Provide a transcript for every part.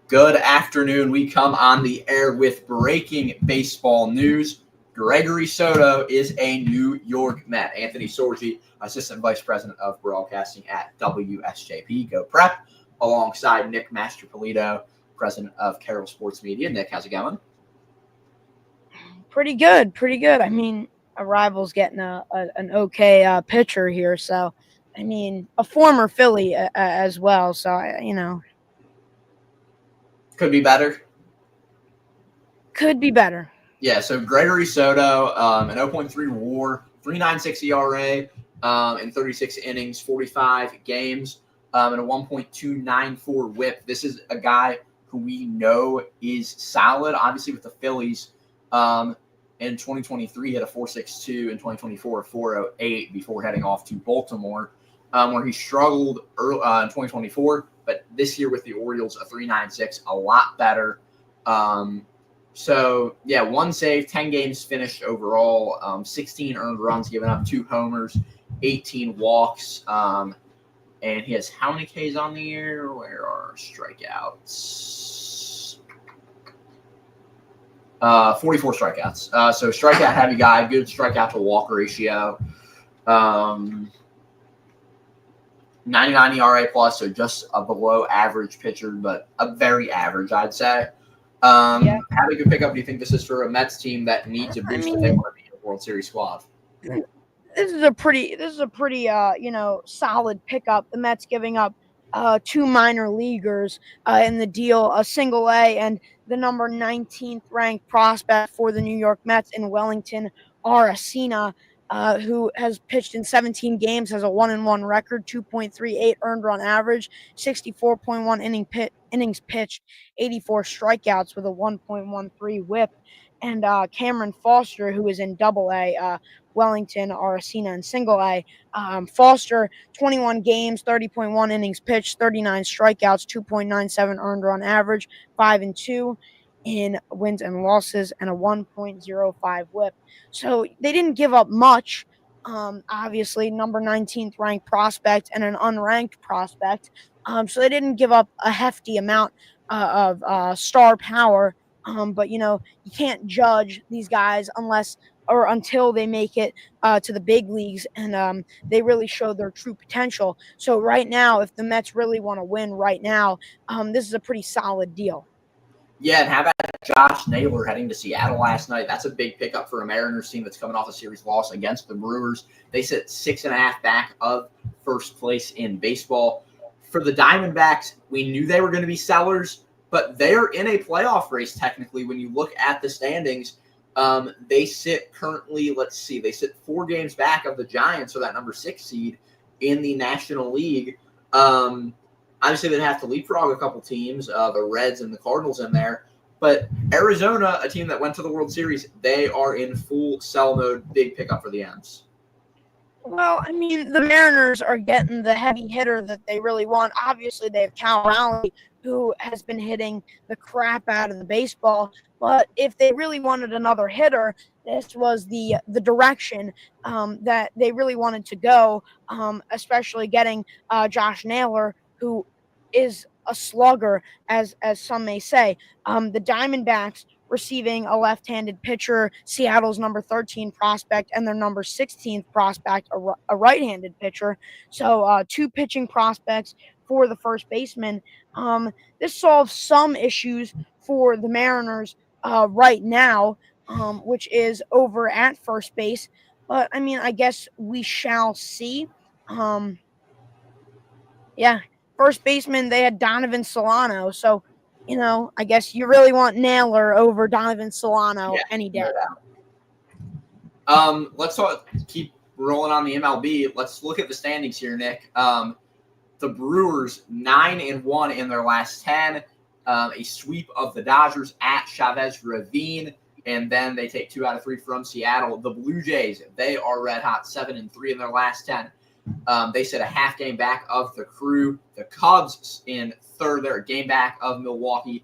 Good afternoon. We come on the air with breaking baseball news. Gregory Soto is a New York Met. Anthony Sorgi, Assistant Vice President of Broadcasting at WSJP, Go Prep, alongside Nick Mastropolito, President of Carroll Sports Media. Nick, how's it going? Pretty good. I mean, a rival's getting an okay pitcher here, so I mean, a former Philly as well. So Could be better. Could be better. Yeah, so Gregory Soto, an 0.3 WAR, 3.96 ERA, in 36 innings, 45 games, and a 1.294 WHIP. This is a guy who we know is solid. Obviously, with the Phillies, in 2023, he had a 4.62. In 2024, a 4.08 before heading off to Baltimore, where he struggled early, in 2024. But this year with the Orioles, a 3.96, a lot better. So, yeah, 1 save, 10 games finished overall, 16 earned runs, given up 2 homers, 18 walks. And he has how many Ks on the year? Where are strikeouts? 44 strikeouts. So, strikeout heavy guy, good strikeout to walk ratio. 99 ERA plus, so just a below average pitcher, but a very average, I'd say. How big a pickup do you think this is for a Mets team that needs a boost if they want to be a World Series squad? This is a pretty solid pickup. The Mets giving up 2 minor leaguers in the deal, a single A and the number 19th ranked prospect for the New York Mets in Wellington Aracena, who has pitched in 17 games, has a 1-1 record, 2.38 earned run average, 64.1 innings pitched, 84 strikeouts with a 1.13 WHIP, and Cameron Foster, who is in Double A, Wellington Aracena, and Single A. Foster, 21 games, 30.1 innings pitched, 39 strikeouts, 2.97 earned run average, 5-2 in wins and losses, and a 1.05 WHIP. So they didn't give up much. Obviously, number 19th ranked prospect and an unranked prospect. So they didn't give up a hefty amount of star power. But you can't judge these guys until they make it to the big leagues and they really show their true potential. So right now, if the Mets really want to win right now, this is a pretty solid deal. Yeah, and how about Josh Naylor heading to Seattle last night? That's a big pickup for a Mariners team that's coming off a series loss against the Brewers. They sit 6.5 back of first place in baseball. For the Diamondbacks, we knew they were going to be sellers, but they're in a playoff race technically. When you look at the standings, they sit currently, they sit 4 games back of the Giants, so that number 6 seed in the National League. Obviously, they'd have to leapfrog a couple teams, the Reds and the Cardinals in there. But Arizona, a team that went to the World Series, they are in full sell mode. Big pickup for the M's. Well, I mean, the Mariners are getting the heavy hitter that they really want. Obviously, they have Cal Raleigh, who has been hitting the crap out of the baseball. But if they really wanted another hitter, this was the direction that they really wanted to go, especially getting Josh Naylor, who is a slugger, as some may say. The Diamondbacks receiving a left-handed pitcher, Seattle's number 13 prospect, and their number 16th prospect, a right-handed pitcher. So 2 pitching prospects for the first baseman. This solves some issues for the Mariners right now, which is over at first base. But, I mean, I guess we shall see. First baseman, they had Donovan Solano. So, I guess you really want Naylor over Donovan Solano any day. Let's keep rolling on the MLB. Let's look at the standings here, Nick. The Brewers 9-1 in their last 10. A sweep of the Dodgers at Chavez Ravine, and then they take 2 out of 3 from Seattle. The Blue Jays, they are red hot, 7-3 in their last 10. They sit a half game back of the Crew. The Cubs in third, they're a game back of Milwaukee.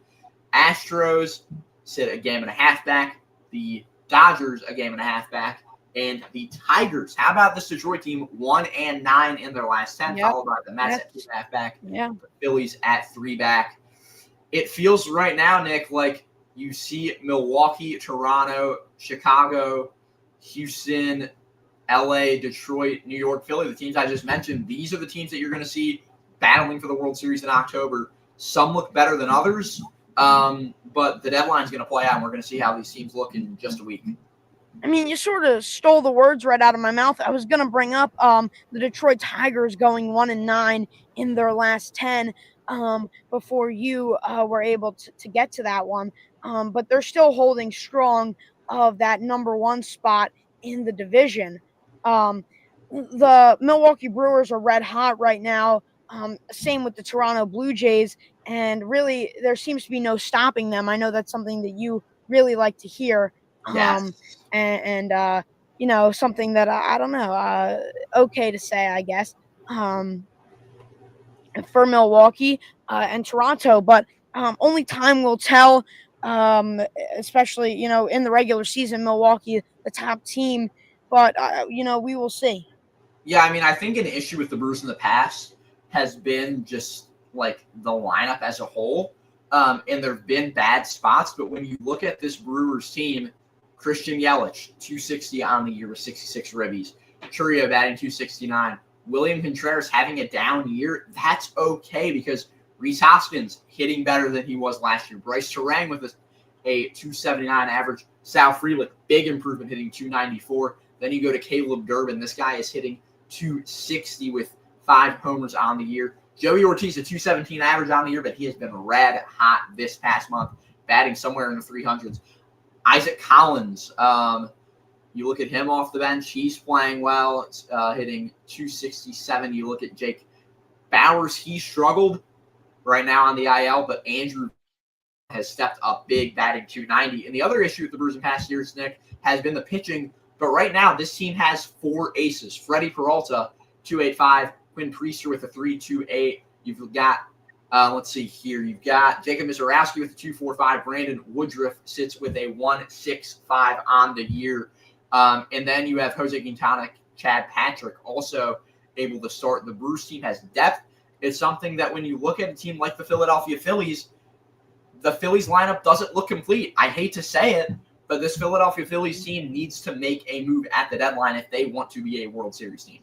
Astros sit a game and a half back. The Dodgers a game and a half back. And the Tigers, how about this Detroit team, 1-9 in their last 10, followed by the Mets at 2.5 back. Yeah. The Phillies at 3 back. it feels right now, Nick, like you see Milwaukee, Toronto, Chicago, Houston, LA, Detroit, New York, Philly, the teams I just mentioned. These are the teams that you're going to see battling for the World Series in October. Some look better than others, but the deadline's going to play out, and we're going to see how these teams look in just a week. I mean, you sort of stole the words right out of my mouth. I was going to bring up the Detroit Tigers going 1-9 in their last 10 before you were able to get to that one. But they're still holding strong of that number one spot in the division. The Milwaukee Brewers are red hot right now. Same with the Toronto Blue Jays. And really, there seems to be no stopping them. I know that's something that you really like to hear. Yes. And something that I don't know, okay to say, I guess, for Milwaukee and Toronto, but only time will tell. Especially in the regular season, Milwaukee the top team, but we will see. Yeah, I mean, I think an issue with the Brewers in the past has been just like the lineup as a whole. And there have been bad spots, but when you look at this Brewers team, Christian Yelich, 260 on the year with 66 ribbies. Churio batting 269. William Contreras having a down year. That's okay because Rhys Hoskins hitting better than he was last year. Bryce Terang with a 279 average. Sal Frelick, big improvement, hitting 294. Then you go to Caleb Durbin. This guy is hitting 260 with 5 homers on the year. Joey Ortiz, a 217 average on the year, but he has been red hot this past month, batting somewhere in the 300s. Isaac Collins, you look at him off the bench, he's playing well, hitting 267. You look at Jake Bowers, he struggled right now on the IL, but Andrew has stepped up big, batting 290. And the other issue with the Brewers in past years, Nick, has been the pitching. But right now, this team has 4 aces. Freddie Peralta, 285. Quinn Priester with a 3.28. You've got, let's see here. You've got Jacob Mizorowski with a 2.45. Brandon Woodruff sits with a 1.65 on the year. And then you have Jose Quintana, Chad Patrick also able to start. The Brewers team has depth. It's something that when you look at a team like the Philadelphia Phillies, the Phillies lineup doesn't look complete. I hate to say it, but this Philadelphia Phillies team needs to make a move at the deadline if they want to be a World Series team.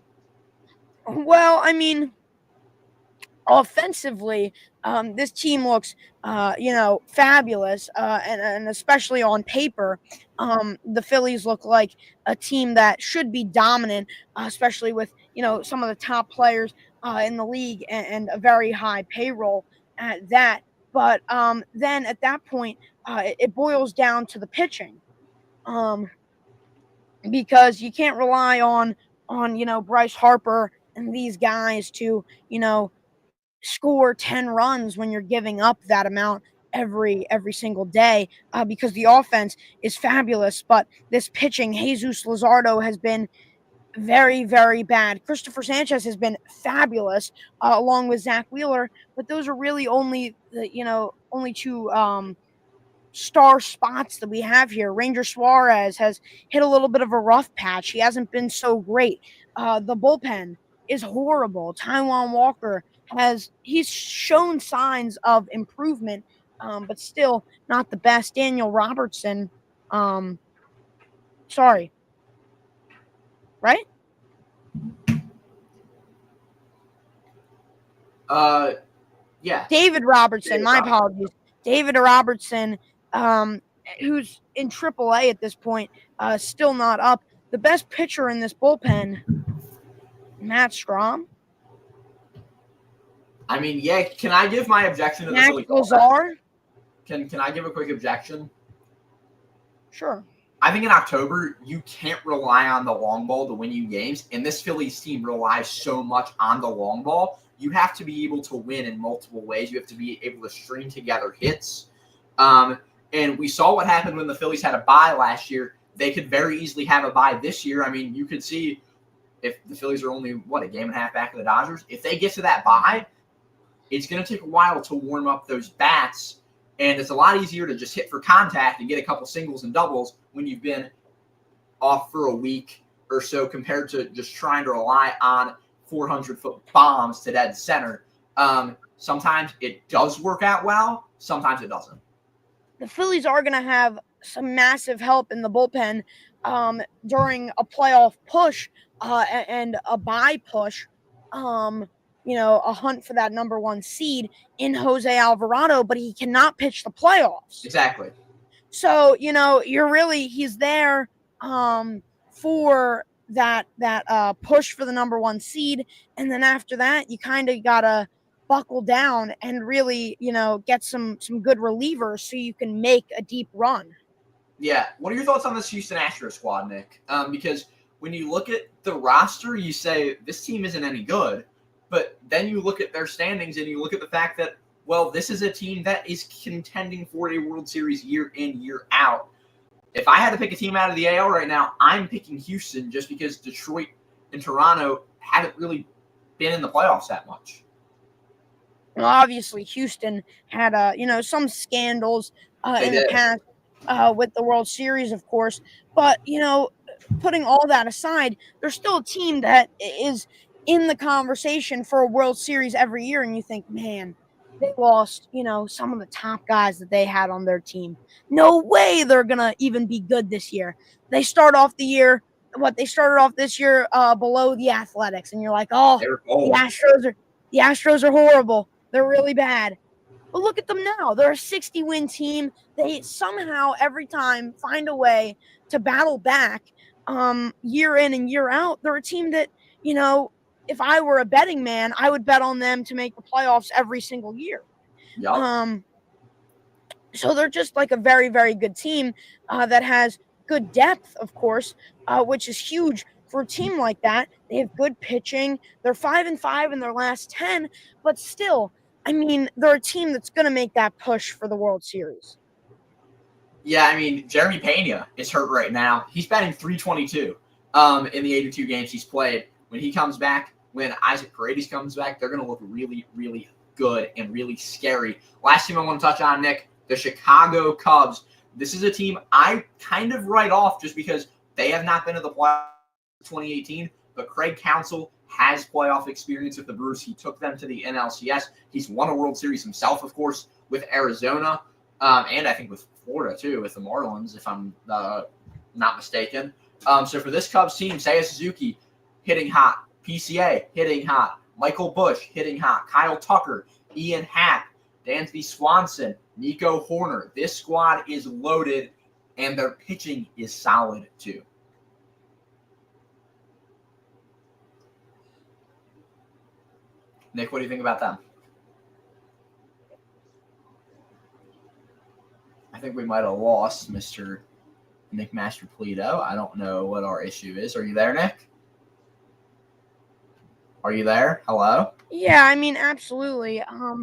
Well, I mean, offensively, this team looks, fabulous, and especially on paper, the Phillies look like a team that should be dominant, especially with some of the top players in the league and a very high payroll at that. But then at that point, it boils down to the pitching, because you can't rely on Bryce Harper and these guys to score 10 runs when you're giving up that amount every single day, because the offense is fabulous, but this pitching, Jesus Luzardo has been very, very bad. Christopher Sanchez has been fabulous, along with Zach Wheeler, but those are really only only two star spots that we have here. Ranger Suarez has hit a little bit of a rough patch. He hasn't been so great. The bullpen is horrible. Taijuan Walker he's shown signs of improvement, but still not the best. Daniel Robertson, sorry, right? Yeah. David Robertson. My apologies. David Robertson, who's in AAA at this point, still not up. The best pitcher in this bullpen, Matt Strom. I mean, yeah. Can I give my objection to the Max Phillies? Lazar. Can I give a quick objection? Sure. I think in October, you can't rely on the long ball to win you games. And this Phillies team relies so much on the long ball. You have to be able to win in multiple ways. You have to be able to string together hits. And we saw what happened when the Phillies had a bye last year. They could very easily have a bye this year. I mean, you could see if the Phillies are only, a game and a half back of the Dodgers. If they get to that bye, it's going to take a while to warm up those bats. And it's a lot easier to just hit for contact and get a couple singles and doubles when you've been off for a week or so compared to just trying to rely on 400-foot bombs to dead center. Sometimes it does work out well. Sometimes it doesn't. The Phillies are going to have some massive help in the bullpen during a playoff push and a bye push. A hunt for that number one seed in Jose Alvarado, but he cannot pitch the playoffs. Exactly. So, he's there for that push for the number one seed. And then after that, you kind of got to buckle down and really, get some good relievers so you can make a deep run. Yeah. What are your thoughts on this Houston Astros squad, Nick? Because when you look at the roster, you say this team isn't any good. But then you look at their standings and you look at the fact that, well, this is a team that is contending for a World Series year in, year out. If I had to pick a team out of the AL right now, I'm picking Houston just because Detroit and Toronto haven't really been in the playoffs that much. Well, obviously, Houston had, some scandals in the past with the World Series, of course. But, putting all that aside, they're still a team that is in the conversation for a World Series every year. And you think, man, they lost, some of the top guys that they had on their team. No way they're going to even be good this year. They start off the year, they started off this year below the Athletics. And you're like, oh, the Astros are horrible. They're really bad. But look at them now. They're a 60-win team. They somehow every time find a way to battle back year in and year out. They're a team that, if I were a betting man, I would bet on them to make the playoffs every single year. Yep. So they're just like a very, very good team that has good depth, of course, which is huge for a team like that. They have good pitching. They're 5-5 in their last 10, but still, I mean, they're a team that's going to make that push for the World Series. Yeah, I mean, Jeremy Pena is hurt right now. He's batting .322 in the 82 games he's played. When he comes back, when Isaac Paredes comes back, they're going to look really, really good and really scary. Last team I want to touch on, Nick, the Chicago Cubs. This is a team I kind of write off just because they have not been in the playoffs in 2018, but Craig Counsell has playoff experience with the Brewers. He took them to the NLCS. He's won a World Series himself, of course, with Arizona, and I think with Florida, too, with the Marlins, if I'm not mistaken. So for this Cubs team, Seiya Suzuki hitting hot, PCA hitting hot, Michael Busch hitting hot, Kyle Tucker, Ian Happ, Dansby Swanson, Nico Horner. This squad is loaded, and their pitching is solid, too. Nick, what do you think about them? I think we might have lost Mr. Nick Masterpolito. I don't know what our issue is. Are you there, Nick? Are you there? Hello? Yeah, I mean, absolutely. I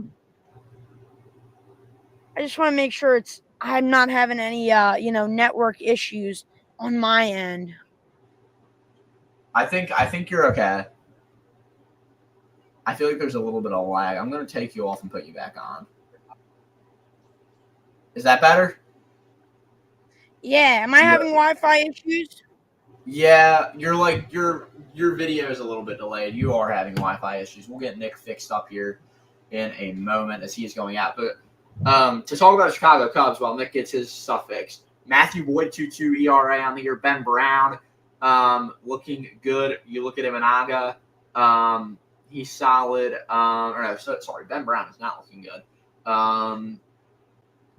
just want to make sure I'm not having any, network issues on my end. I think you're okay. I feel like there's a little bit of lag. I'm going to take you off and put you back on. Is that better? Yeah. Am I having Wi-Fi issues? Yeah, your video is a little bit delayed. You are having Wi-Fi issues. We'll get Nick fixed up here in a moment as he is going out. But to talk about the Chicago Cubs while Nick gets his stuff fixed, Matthew Boyd 2.2 ERA on the year. Ben Brown looking good. You look at Imanaga. He's solid. Ben Brown is not looking good.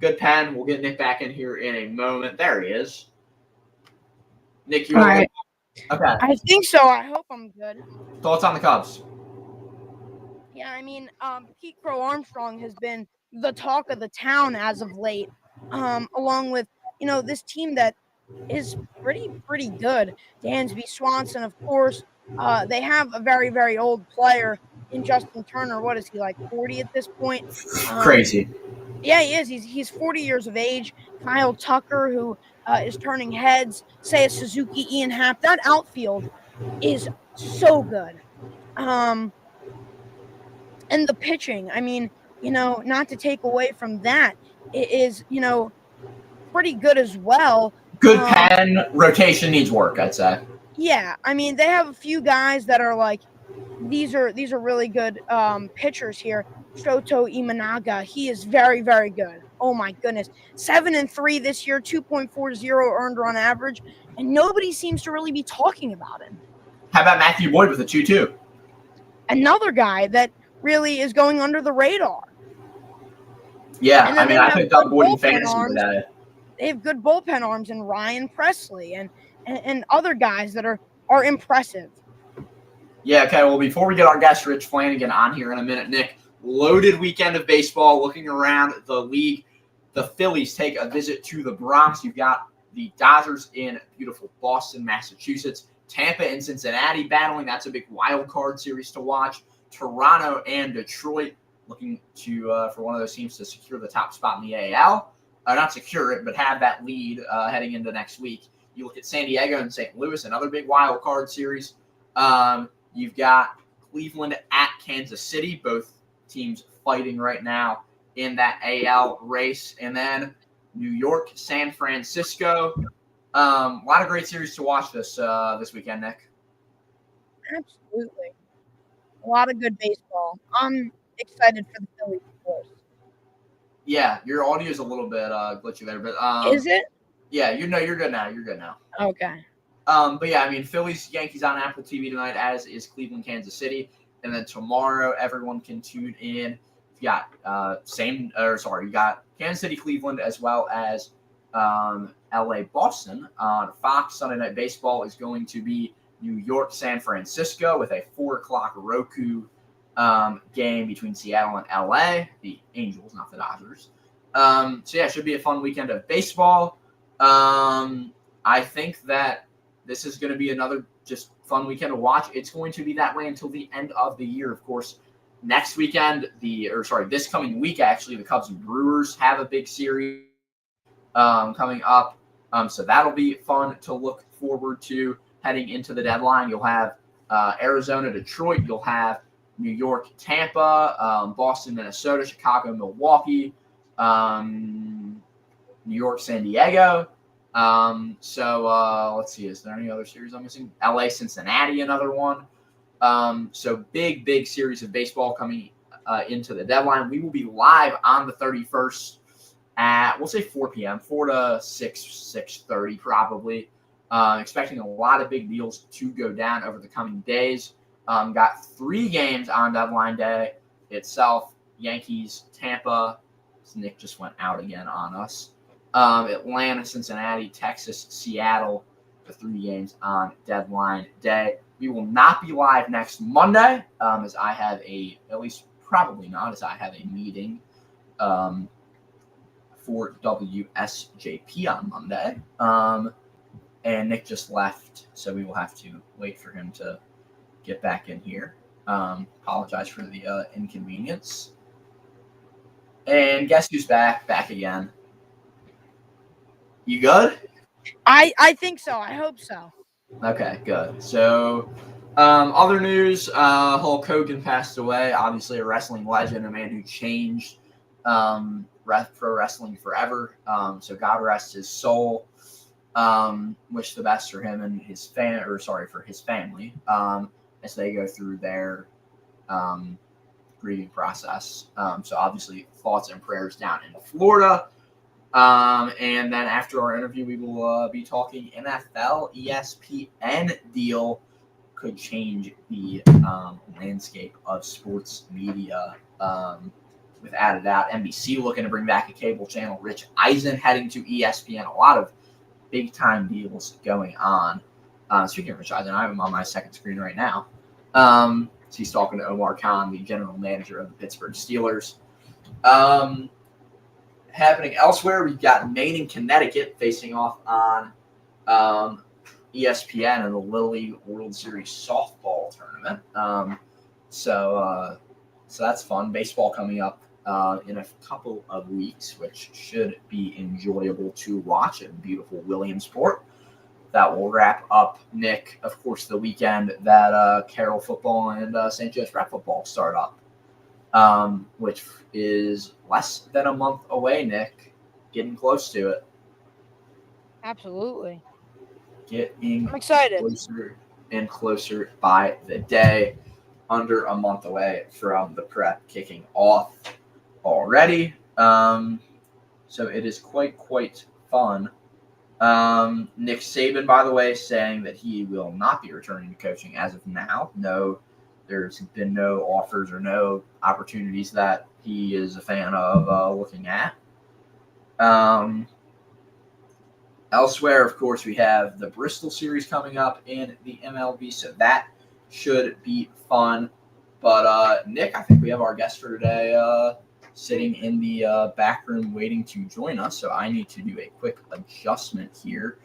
Good pen. We'll get Nick back in here in a moment. There he is. Nick, you all right? Okay. I think so. I hope I'm good. Thoughts on the Cubs? Yeah, I mean, Pete Crow Armstrong has been the talk of the town as of late, along with, this team that is pretty good. Dansby Swanson, of course. They have a very, very old player in Justin Turner. What is he, like 40 at this point? Crazy. Yeah, he is. He's 40 years of age. Kyle Tucker, who is turning heads. Seiya Suzuki, Ian Happ. That outfield is so good. And the pitching, I mean, not to take away from that, it is, pretty good as well. Good pen. Rotation needs work, I'd say. Yeah, I mean, they have a few guys that are like, these are really good pitchers here. Shoto Imanaga. He is very, very good. Oh my goodness. 7-3 this year, 2.40 earned run average, and nobody seems to really be talking about him. How about Matthew Boyd with a 2-2? Another guy that really is going under the radar. Yeah, And then I picked up Boyd in fantasy today. They have good bullpen arms in Ryan Presley and other guys that are impressive. Yeah, okay, well, before we get our guest Rich Flanagan on here in a minute, Nick, loaded weekend of baseball. Looking around the league, the Phillies take a visit to the Bronx. You've got the Dodgers in beautiful Boston, Massachusetts. Tampa and Cincinnati battling. That's a big wild card series to watch. Toronto and Detroit looking to for one of those teams to secure the top spot in the AL. Not secure it, but have that lead heading into next week. You look at San Diego and St. Louis, another big wild card series. You've got Cleveland at Kansas City, both teams fighting right now in that AL race. And then New York, San Francisco. A lot of great series to watch this weekend, Nick. Absolutely. A lot of good baseball. I'm excited for the Phillies, of course. Yeah, your audio is a little bit glitchy there, but is it? Yeah, you're good now. You're good now. Okay. But yeah, Phillies, Yankees on Apple TV tonight, as is Cleveland, Kansas City, and then tomorrow everyone can tune in. You got you got Kansas City, Cleveland, as well as LA, Boston on Fox. Sunday Night Baseball is going to be New York, San Francisco with a 4:00 Roku game between Seattle and LA. The Angels, not the Dodgers. So yeah, it should be a fun weekend of baseball. I think that this is going to be another just fun weekend to watch. It's going to be that way until the end of the year, of course. Next weekend, this coming week, actually, the Cubs and Brewers have a big series coming up. So that'll be fun to look forward to heading into the deadline. You'll have Arizona, Detroit. You'll have New York, Tampa, Boston, Minnesota, Chicago, Milwaukee, New York, San Diego. Let's see. Is there any other series I'm missing? LA, Cincinnati, another one. So big series of baseball coming into the deadline. We will be live on the 31st at, we'll say 4 p.m., 4 to 6:30 probably. Expecting a lot of big deals to go down over the coming days. Got 3 games on deadline day itself. Yankees, Tampa. Nick just went out again on us. Atlanta, Cincinnati, Texas, Seattle. The 3 games on deadline day. We will not be live next Monday, as I have a meeting for WSJP on Monday. And Nick just left, so we will have to wait for him to get back in here. Apologize for the inconvenience. And guess who's back? Back again. You good? I think so. I hope so. Okay, good. So, other news, Hulk Hogan passed away. Obviously a wrestling legend, a man who changed pro wrestling forever. So God rest his soul. Wish the best for him and his for his family as they go through their grieving process. So obviously thoughts and prayers down in Florida. And then after our interview, we will be talking NFL. ESPN deal could change the landscape of sports media without a doubt. NBC looking to bring back a cable channel. Rich Eisen heading to ESPN. A lot of big-time deals going on. Speaking of Rich Eisen, I have him on my second screen right now. So he's talking to Omar Khan, the general manager of the Pittsburgh Steelers. Happening elsewhere, we've got Maine and Connecticut facing off on ESPN in the Little League World Series softball tournament. So that's fun. Baseball coming up in a couple of weeks, which should be enjoyable to watch in beautiful Williamsport. That will wrap up, Nick, of course, the weekend that Carroll football and St. Joe's Prep football start up. Which is less than a month away, Nick. Getting close to it. Absolutely. I'm excited. Closer and closer by the day. under a month away from the prep kicking off already. So it is quite fun. Nick Saban, by the way, saying that he will not be returning to coaching as of now. No, there's been no offers or no opportunities that he is a fan of looking at. Elsewhere, of course, we have the Bristol series coming up in the MLB, so that should be fun. But Nick, I think we have our guest for today sitting in the back room waiting to join us. So I need to do a quick adjustment here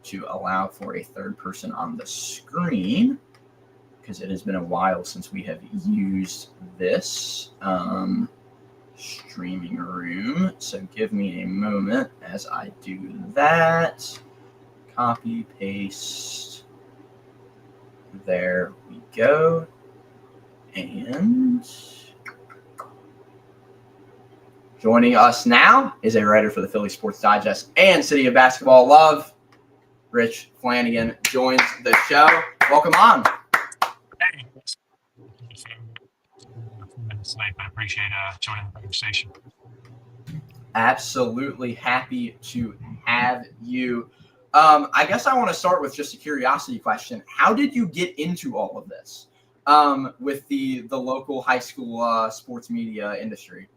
to allow for a third person on the screen because it has been a while since we have used this streaming room. So give me a moment as I do that. Copy, paste. There we go. And joining us now is a writer for the Philly Sports Digest and City of Basketball Love. Rich Flanagan joins the show. Welcome on. Hey, minutes late, but I appreciate joining the conversation. Absolutely happy to have you. I guess I want to start with just a curiosity question. How did you get into all of this with the local high school sports media industry?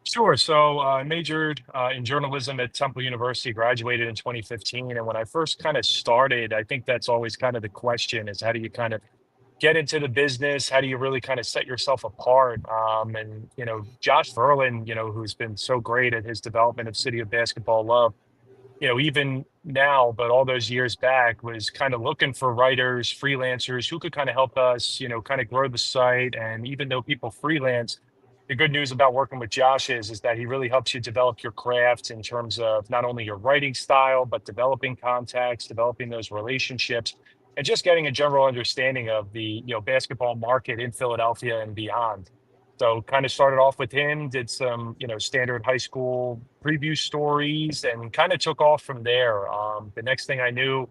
Sure. So I majored in journalism at Temple University, graduated in 2015. And when I first kind of started, I think that's always kind of the question is how do you kind of get into the business? How do you really kind of set yourself apart? And, Josh Verlin, who's been so great at his development of City of Basketball Love, even now, but all those years back was kind of looking for writers, freelancers who could kind of help us, kind of grow the site. And even though people freelance, the good news about working with Josh is that he really helps you develop your craft in terms of not only your writing style, but developing contacts, developing those relationships, and just getting a general understanding of the, basketball market in Philadelphia and beyond. So kind of started off with him, did some, standard high school preview stories and kind of took off from there. The next thing I knew,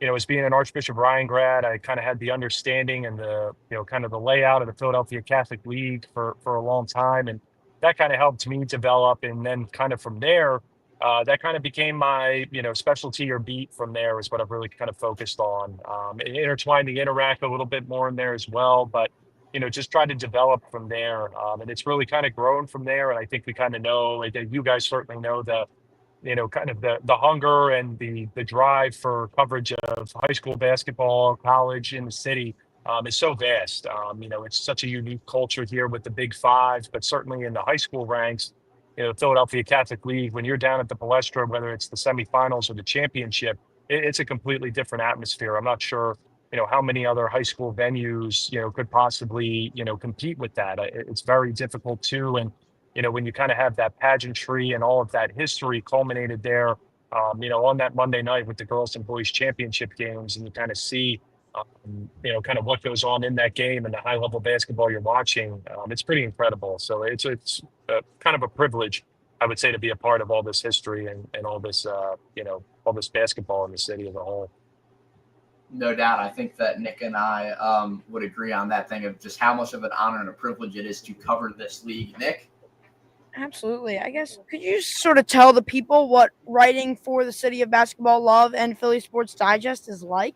as being an Archbishop Ryan grad, I kind of had the understanding and the, kind of the layout of the Philadelphia Catholic League for a long time. And that kind of helped me develop. And then kind of from there, that kind of became my, specialty or beat from there is what I've really kind of focused on. Intertwined the Interact a little bit more in there as well. But just try to develop from there. And it's really kind of grown from there. And I think we kind of know, like you guys certainly know kind of the hunger and the drive for coverage of high school basketball, college in the city is so vast. It's such a unique culture here with the Big Five, but certainly in the high school ranks, Philadelphia Catholic League, when you're down at the Palestra, whether it's the semifinals or the championship, it's a completely different atmosphere. I'm not sure how many other high school venues, could possibly, compete with that. It's very difficult too. And, when you kind of have that pageantry and all of that history culminated there, on that Monday night with the girls and boys championship games, and you kind of see, kind of what goes on in that game and the high level basketball you're watching, it's pretty incredible. So it's kind of a privilege, I would say, to be a part of all this history and all this, all this basketball in the city as a whole. No doubt. I think that Nick and I would agree on that thing of just how much of an honor and a privilege it is to cover this league. Nick? Absolutely. I guess, could you sort of tell the people what writing for the City of Basketball Love and Philly Sports Digest is like?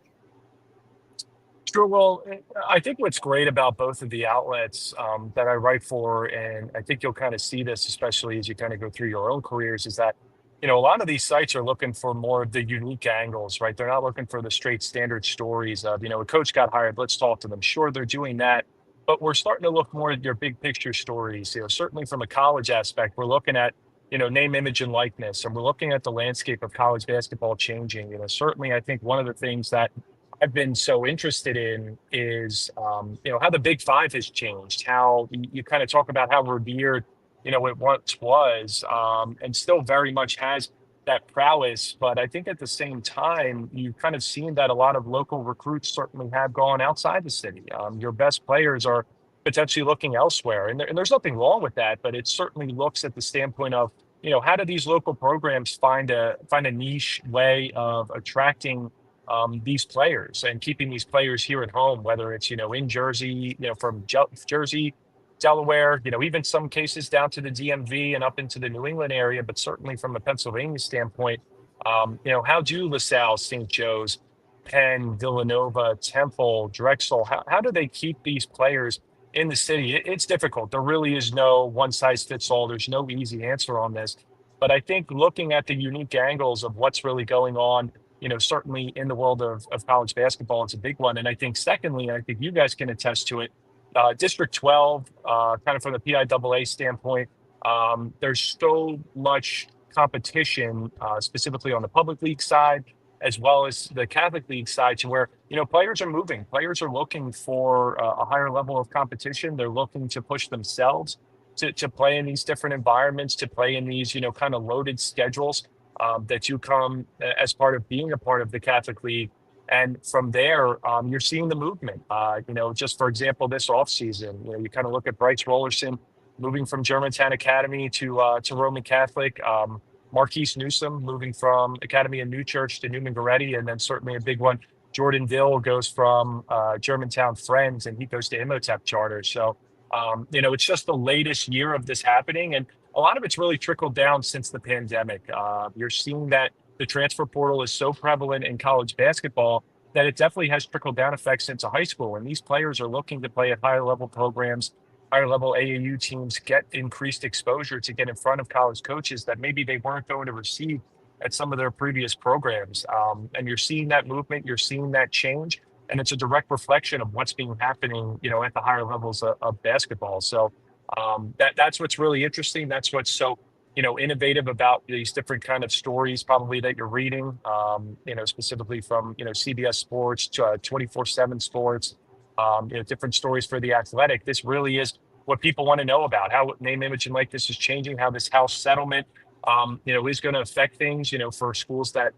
Sure. Well, I think what's great about both of the outlets that I write for, and I think you'll kind of see this, especially as you kind of go through your own careers, is that, a lot of these sites are looking for more of the unique angles, right? They're not looking for the straight standard stories of, a coach got hired, let's talk to them. Sure, they're doing that, but we're starting to look more at your big picture stories. Certainly from a college aspect, we're looking at, name, image, and likeness, and we're looking at the landscape of college basketball changing. Certainly, I think one of the things that I've been so interested in is, how the Big Five has changed, how you kind of talk about how revered, it once was, and still very much has that prowess. But I think at the same time, you've kind of seen that a lot of local recruits certainly have gone outside the city. Your best players are potentially looking elsewhere. And there's nothing wrong with that, but it certainly looks at the standpoint of, how do these local programs find a niche way of attracting these players and keeping these players here at home, whether it's, in Jersey, from Jersey, Delaware, even some cases down to the DMV and up into the New England area, but certainly from a Pennsylvania standpoint, how do LaSalle, St. Joe's, Penn, Villanova, Temple, Drexel, how do they keep these players in the city? It's difficult. There really is no one size fits all. There's no easy answer on this. But I think looking at the unique angles of what's really going on, certainly in the world of college basketball, it's a big one. And I think secondly, I think you guys can attest to it, District 12, kind of from the PIAA standpoint, there's so much competition, specifically on the public league side, as well as the Catholic league side, to where, players are moving. Players are looking for a higher level of competition. They're looking to push themselves to play in these different environments, to play in these, kind of loaded schedules that you come as part of being a part of the Catholic League. And from there, you're seeing the movement. Just for example, this offseason, you kind of look at Bryce Rollerson moving from Germantown Academy to Roman Catholic, Marquise Newsom moving from Academy of New Church to Newman Goretti, and then certainly a big one, Jordan Dill goes from Germantown Friends and he goes to Imhotep Charter. So, it's just the latest year of this happening. And a lot of it's really trickled down since the pandemic. You're seeing that the transfer portal is so prevalent in college basketball that it definitely has trickled down effects into high school. And these players are looking to play at higher level programs, higher level AAU teams, get increased exposure to get in front of college coaches that maybe they weren't going to receive at some of their previous programs. And you're seeing that movement, you're seeing that change, and it's a direct reflection of what's been happening, at the higher levels of basketball. So that's what's really interesting. That's what's so, innovative about these different kind of stories probably that you're reading, specifically from, CBS Sports, 24/7 Sports, different stories for The Athletic. This really is what people want to know about, how name, image, and likeness is changing, how this house settlement, is going to affect things, for schools that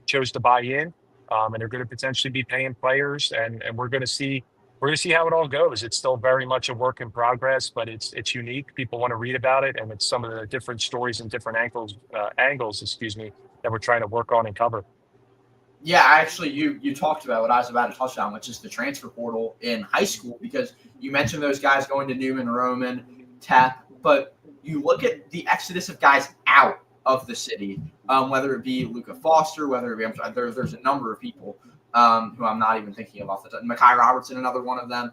chose to buy in, and are going to potentially be paying players. And we're going to see how it all goes. It's still very much a work in progress, but it's unique. People want to read about it, and it's some of the different stories and different angles, that we're trying to work on and cover. Yeah, actually, you talked about what I was about to touch on, which is the transfer portal in high school, because you mentioned those guys going to Newman, Roman, Tap, but you look at the exodus of guys out of the city, whether it be Luca Foster, whether it be there's a number of people who I'm not even thinking of off the top. Mekhi Robertson, another one of them.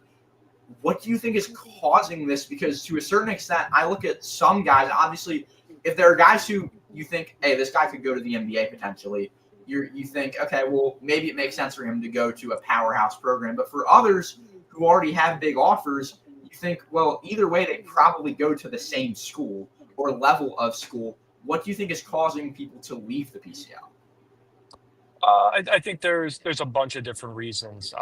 What do you think is causing this? Because to a certain extent, I look at some guys, obviously, if there are guys who you think, hey, this guy could go to the NBA potentially, you think, okay, well, maybe it makes sense for him to go to a powerhouse program. But for others who already have big offers, you think, well, either way, they probably go to the same school or level of school. What do you think is causing people to leave the PCL? I think there's a bunch of different reasons.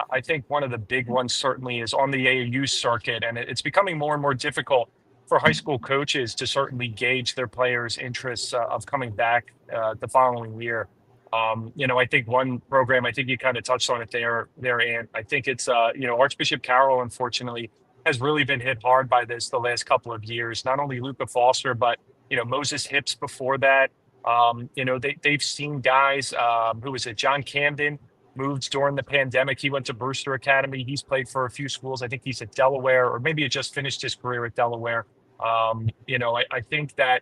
I think one of the big ones certainly is on the AAU circuit, and it's becoming more and more difficult for high school coaches to certainly gauge their players' interests of coming back the following year. I think one program, I think you kind of touched on it there, and I think it's, Archbishop Carroll, unfortunately, has really been hit hard by this the last couple of years. Not only Luca Foster, but, Moses Hips before that. They've seen guys, who was it, John Camden, moved during the pandemic. He went to Brewster Academy. He's played for a few schools. I think he's at Delaware, or maybe he just finished his career at Delaware. I think that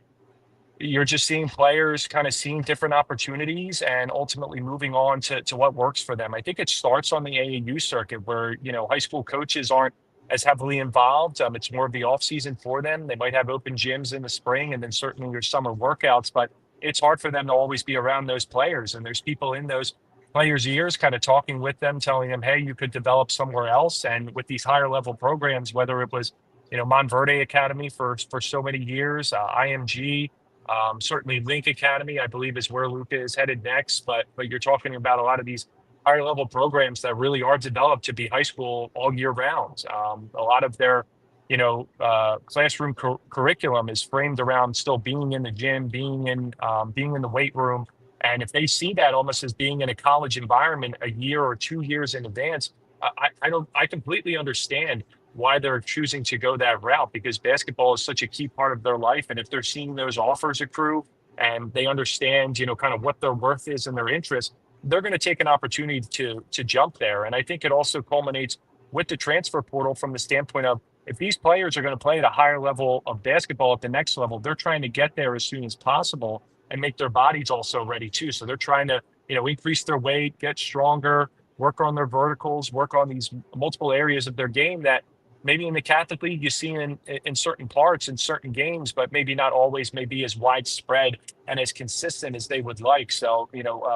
you're just seeing players kind of seeing different opportunities and ultimately moving on to what works for them. I think it starts on the AAU circuit where, high school coaches aren't as heavily involved. It's more of the off season for them. They might have open gyms in the spring and then certainly your summer workouts, but it's hard for them to always be around those players. And there's people in those players' ears kind of talking with them, telling them, hey, you could develop somewhere else. And with these higher level programs, whether it was, Montverde Academy for so many years, IMG, certainly Link Academy, I believe, is where Luca is headed next. But you're talking about a lot of these higher level programs that really are developed to be high school all year round. A lot of their classroom curriculum is framed around still being in the gym, being in the weight room. And if they see that almost as being in a college environment a year or 2 years in advance, I completely understand why they're choosing to go that route, because basketball is such a key part of their life. And if they're seeing those offers accrue and they understand, kind of what their worth is and their interest, they're going to take an opportunity to jump there. And I think it also culminates with the transfer portal from the standpoint of, if these players are going to play at a higher level of basketball at the next level, they're trying to get there as soon as possible and make their bodies also ready too. So they're trying to, increase their weight, get stronger, work on their verticals, work on these multiple areas of their game that maybe in the Catholic League you see in certain parts, in certain games, but maybe not always maybe as widespread and as consistent as they would like. So,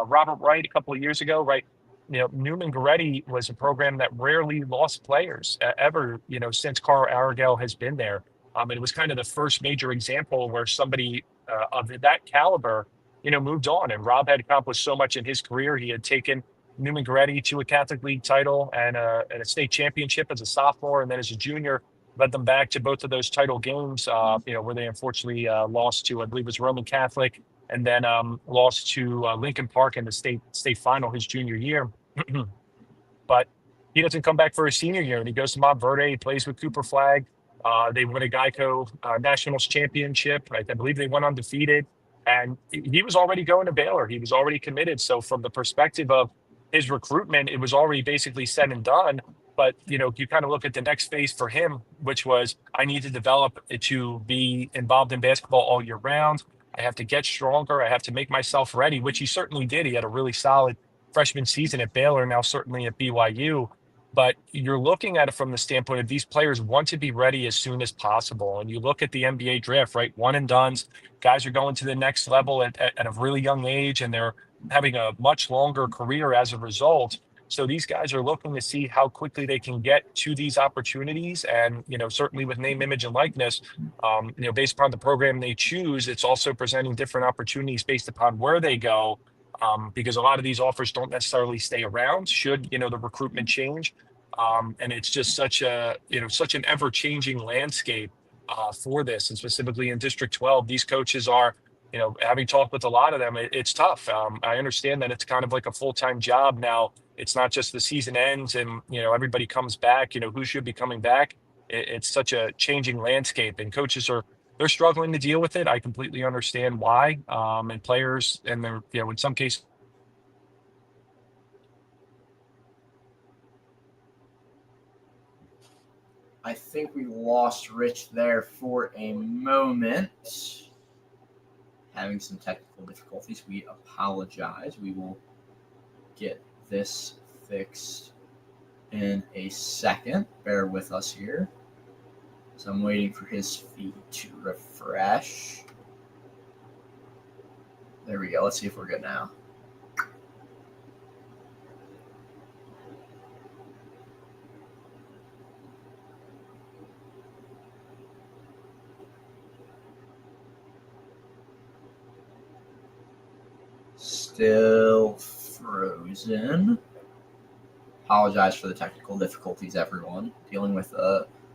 Robert Wright a couple of years ago, right? Newman Goretti was a program that rarely lost players ever, since Carl Aragel has been there. It was kind of the first major example where somebody of that caliber, moved on. And Rob had accomplished so much in his career. He had taken Newman Goretti to a Catholic League title and a state championship as a sophomore, and then as a junior, led them back to both of those title games, where they unfortunately lost to, I believe it was Roman Catholic, and then lost to Lincoln Park in the state final his junior year. But he doesn't come back for his senior year, and he goes to Montverde. He plays with Cooper Flag. They win a Geico Nationals championship. Right? I believe they went undefeated, and he was already going to Baylor. He was already committed. So from the perspective of his recruitment, it was already basically said and done. But, you kind of look at the next phase for him, which was, I need to develop to be involved in basketball all year round. I have to get stronger. I have to make myself ready, which he certainly did. He had a really solid freshman season at Baylor, now certainly at BYU. But you're looking at it from the standpoint of, these players want to be ready as soon as possible. And you look at the NBA draft, right? One and dones. Guys are going to the next level at a really young age, and they're having a much longer career as a result. So these guys are looking to see how quickly they can get to these opportunities. And, certainly with name, image, and likeness, based upon the program they choose, it's also presenting different opportunities based upon where they go. Because a lot of these offers don't necessarily stay around should, the recruitment change. And it's just such an ever-changing landscape for this. And specifically in District 12, these coaches are, having talked with a lot of them, it's tough. I understand that it's kind of like a full-time job now. It's not just the season ends and, everybody comes back, who should be coming back. It's such a changing landscape, and coaches they're struggling to deal with it. I completely understand why. And players, and they're, in some cases. I think we lost Rich there for a moment. Having some technical difficulties. We apologize. We will get this fixed in a second. Bear with us here. So I'm waiting for his feed to refresh. There we go. Let's see if we're good now. Still frozen. Apologize for the technical difficulties, everyone. Dealing with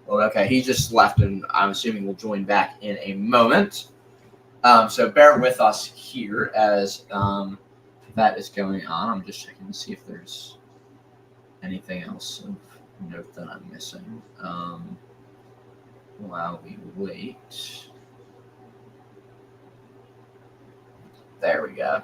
okay, he just left, and I'm assuming we'll join back in a moment. So bear with us here as that is going on. I'm just checking to see if there's anything else of note that I'm missing while we wait. There we go.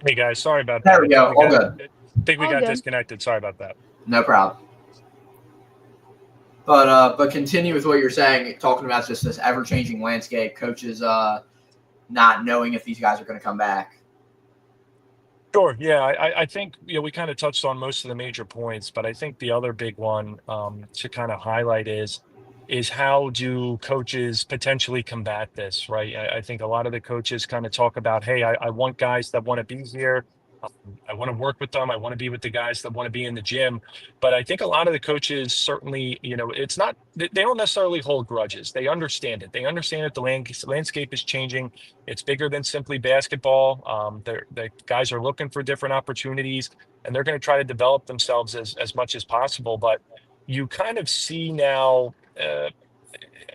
Hey guys, sorry about that. There we go. All good. I think we got disconnected. Sorry about that. No problem. But continue with what you're saying, talking about just this ever-changing landscape, coaches not knowing if these guys are going to come back. Sure. Yeah, I think we kind of touched on most of the major points, but I think the other big one to kind of highlight is how do coaches potentially combat this, right? I think a lot of the coaches kind of talk about, hey, I want guys that want to be here. I want to work with them. I want to be with the guys that want to be in the gym. But I think a lot of the coaches certainly, it's not, they don't necessarily hold grudges. They understand it. They understand that the landscape is changing. It's bigger than simply basketball. The guys are looking for different opportunities, and they're going to try to develop themselves as much as possible. But you kind of see now,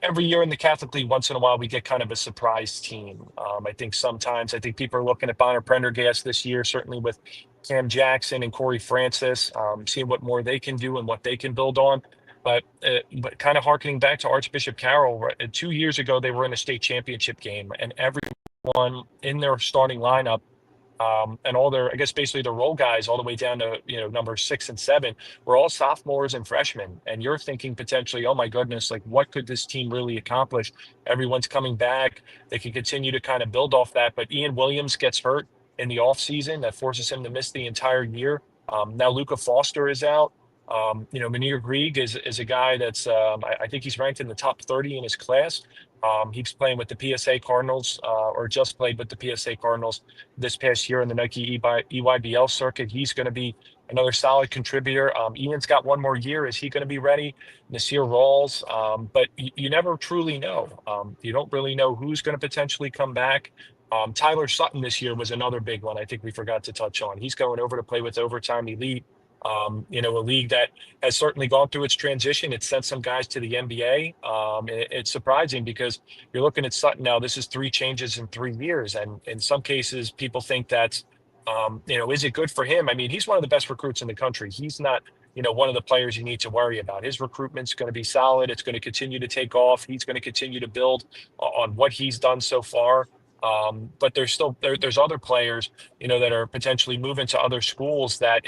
every year in the Catholic League, once in a while, we get kind of a surprise team. I think people are looking at Bonner Prendergast this year, certainly with Cam Jackson and Corey Francis, seeing what more they can do and what they can build on. But kind of harkening back to Archbishop Carroll, 2 years ago they were in a state championship game, and everyone in their starting lineup, and all their, I guess, basically the role guys all the way down to, number 6 and 7 were all sophomores and freshmen. And you're thinking potentially, oh my goodness, like what could this team really accomplish? Everyone's coming back. They can continue to kind of build off that. But Ian Williams gets hurt in the offseason. That forces him to miss the entire year. Now Luca Foster is out. Munir Grieg is a guy that's, I think he's ranked in the top 30 in his class. He's playing with the PSA Cardinals, or just played with the PSA Cardinals this past year in the Nike EYBL circuit. He's going to be another solid contributor. Ian's got one more year. Is he going to be ready? Nasir Rawls. But you never truly know. You don't really know who's going to potentially come back. Tyler Sutton this year was another big one I think we forgot to touch on. He's going over to play with Overtime Elite. A league that has certainly gone through its transition. It's sent some guys to the NBA. It's surprising because you're looking at Sutton now. This is 3 changes in 3 years. And in some cases, people think that's, is it good for him? I mean, he's one of the best recruits in the country. He's not, one of the players you need to worry about. His recruitment's going to be solid. It's going to continue to take off. He's going to continue to build on what he's done so far. But there's other players, that are potentially moving to other schools that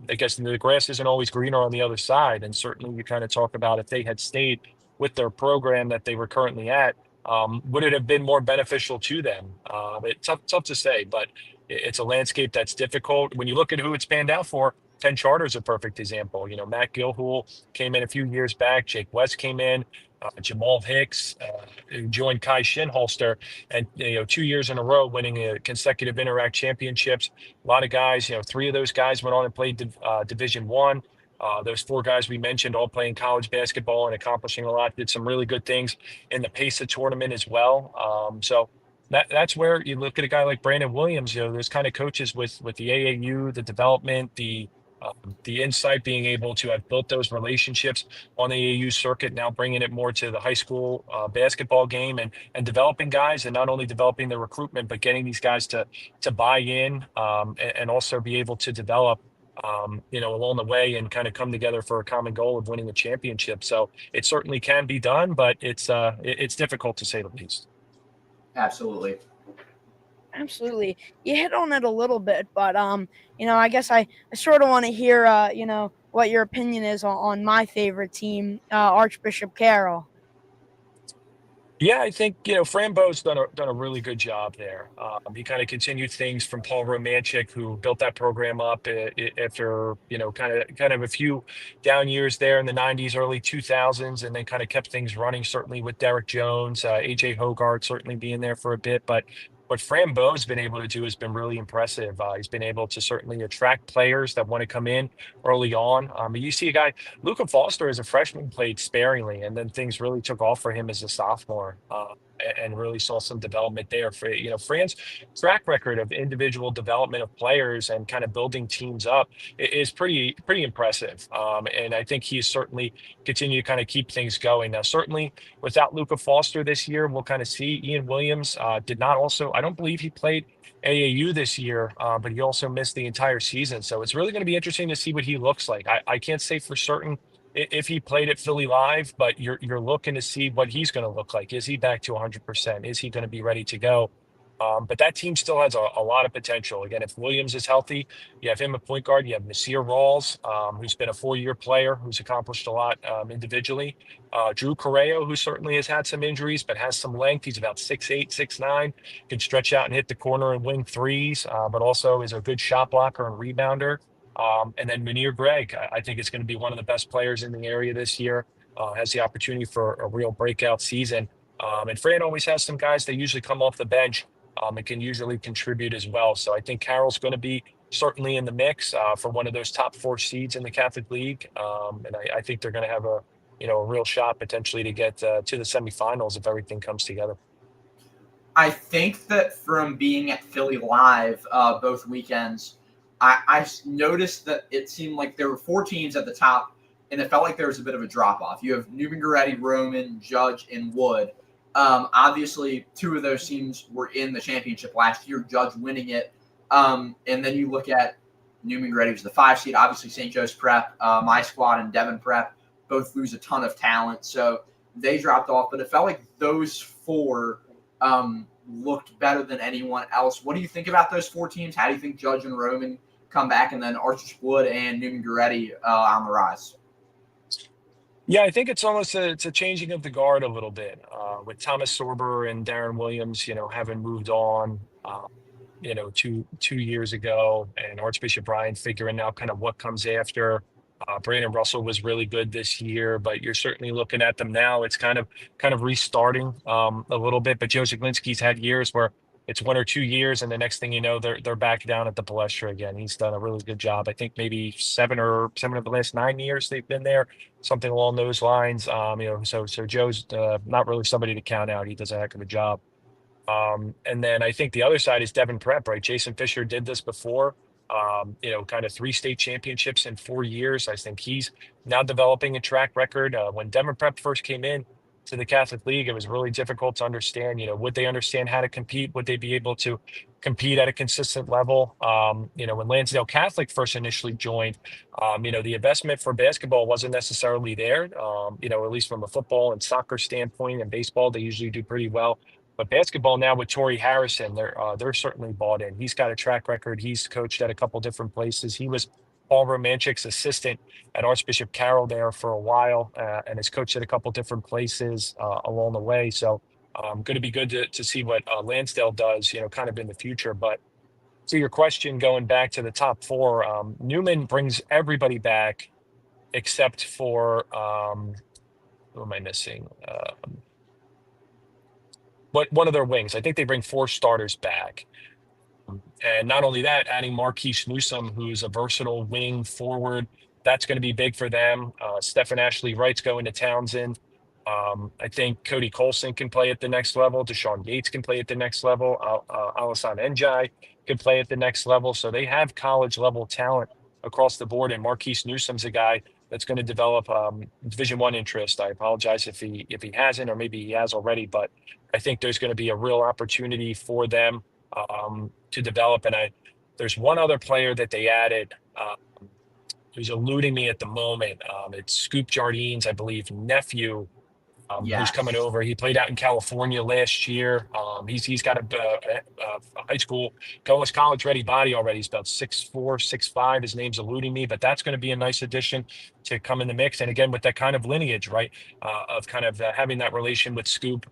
I guess the grass isn't always greener on the other side. And certainly you kind of talk about if they had stayed with their program that they were currently at, would it have been more beneficial to them? It's tough to say, but it's a landscape that's difficult. When you look at who it's panned out for, Penn Charter is a perfect example. Matt Gilhool came in a few years back. Jake West came in. Jamal Hicks joined Kai Shinholster, and 2 years in a row winning consecutive Interact championships. A lot of guys, 3 of those guys went on and played Division One. Those 4 guys we mentioned all playing college basketball and accomplishing a lot. Did some really good things in the PACE tournament as well. So that's where you look at a guy like Brandon Williams. Those kind of coaches with the AAU, the development, the insight, being able to have built those relationships on the AAU circuit, now bringing it more to the high school basketball game and developing guys, and not only developing the recruitment, but getting these guys to buy in, and also be able to develop, along the way and kind of come together for a common goal of winning a championship. So it certainly can be done, but it's difficult to say the least. Absolutely. Absolutely. You hit on it a little bit, but I guess I sort of want to hear what your opinion is on my favorite team, Archbishop Carroll. Yeah, I think, Frambo's done a really good job there. He kind of continued things from Paul Romanchik, who built that program up after, kind of a few down years there in the 90s, early 2000s, and then kind of kept things running, certainly with Derek Jones, AJ Hogarth certainly being there for a bit. But what Frambo's been able to do has been really impressive. He's been able to certainly attract players that want to come in early on. You see a guy, Luca Foster, as a freshman, played sparingly, and then things really took off for him as a sophomore, and really saw some development there. For Fran's track record of individual development of players and kind of building teams up is pretty impressive. And I think he's certainly continued to kind of keep things going. Now, certainly without Luca Foster this year, we'll kind of see. Ian Williams did not also, I don't believe he played AAU this year, but he also missed the entire season. So it's really going to be interesting to see what he looks like. I can't say for certain if he played at Philly Live, but you're looking to see what he's going to look like. Is he back to 100%? Is he going to be ready to go? But that team still has a lot of potential. Again, if Williams is healthy, you have him at point guard. You have Nasir Rawls, who's been a 4-year player, who's accomplished a lot individually. Drew Correo, who certainly has had some injuries, but has some length. He's about 6'8", 6'9", can stretch out and hit the corner and wing threes, but also is a good shot blocker and rebounder. And then Munir Gregg, I think is going to be one of the best players in the area this year, has the opportunity for a real breakout season. And Fran always has some guys that usually come off the bench, and can usually contribute as well. So I think Carroll's going to be certainly in the mix for one of those top 4 seeds in the Catholic League. And I think they're going to have a real shot potentially to get to the semifinals if everything comes together. I think that from being at Philly Live both weekends, I noticed that it seemed like there were 4 teams at the top, and it felt like there was a bit of a drop-off. You have Newman, Goretti, Roman, Judge, and Wood. Obviously, 2 of those teams were in the championship last year, Judge winning it. And then you look at Newman, Goretti was the 5 seed, obviously St. Joe's Prep, my squad, and Devon Prep. both lose a ton of talent. So they dropped off, but it felt like those four looked better than anyone else. What do you think about those four teams? How do you think Judge and Roman come back, and then Archbishop Wood and Newman Goretti on the rise? Yeah, I think it's almost it's a changing of the guard a little bit with Thomas Sorber and Darren Williams, having moved on, 2 years ago, and Archbishop Bryant figuring out kind of what comes after. Brandon Russell was really good this year, but you're certainly looking at them now. It's kind of restarting a little bit. But Joe Zaglinski's had years where it's 1 or 2 years, and the next thing you know, they're back down at the palestra again. He's done a really good job. I think maybe seven of the last 9 years they've been there, something along those lines. So Joe's not really somebody to count out. He does a heck of a job. And then I think the other side is Devon Prep, right? Jason Fisher did this before. Kind of 3 state championships in 4 years. I think he's now developing a track record. When Devon Prep first came in to the Catholic League, it was really difficult to understand, would they understand how to compete? Would they be able to compete at a consistent level? When Lansdale Catholic first initially joined, the investment for basketball wasn't necessarily there, at least from a football and soccer standpoint. And baseball, they usually do pretty well. But basketball now with Torrey Harrison, they're certainly bought in. He's got a track record. He's coached at a couple different places. He was Paul Romanchik's assistant at Archbishop Carroll there for a while, and has coached at a couple different places along the way. So going to be good to see what Lansdale does, kind of in the future. But to your question, going back to the top four, Newman brings everybody back except for who am I missing? But one of their wings. I think they bring 4 starters back. And not only that, adding Marquise Newsome, who's a versatile wing forward, that's going to be big for them. Stephen Ashley Wright's going to Townsend. I think Cody Colson can play at the next level. Deshaun Yates can play at the next level. Alassane Njai can play at the next level. So they have college level talent across the board. And Marquise Newsome's a guy that's going to develop Division I interest. I apologize if he hasn't, or maybe he has already, but I think there's going to be a real opportunity for them to develop. And there's one other player that they added who's eluding me at the moment. It's Scoop Jardine's, I believe, nephew, who's coming over. He played out in California last year. He's got a high school, college ready body already. He's about 6'4", 6'5". His name's eluding me, but that's going to be a nice addition to come in the mix. And again, with that kind of lineage, right, of kind of having that relation with Scoop,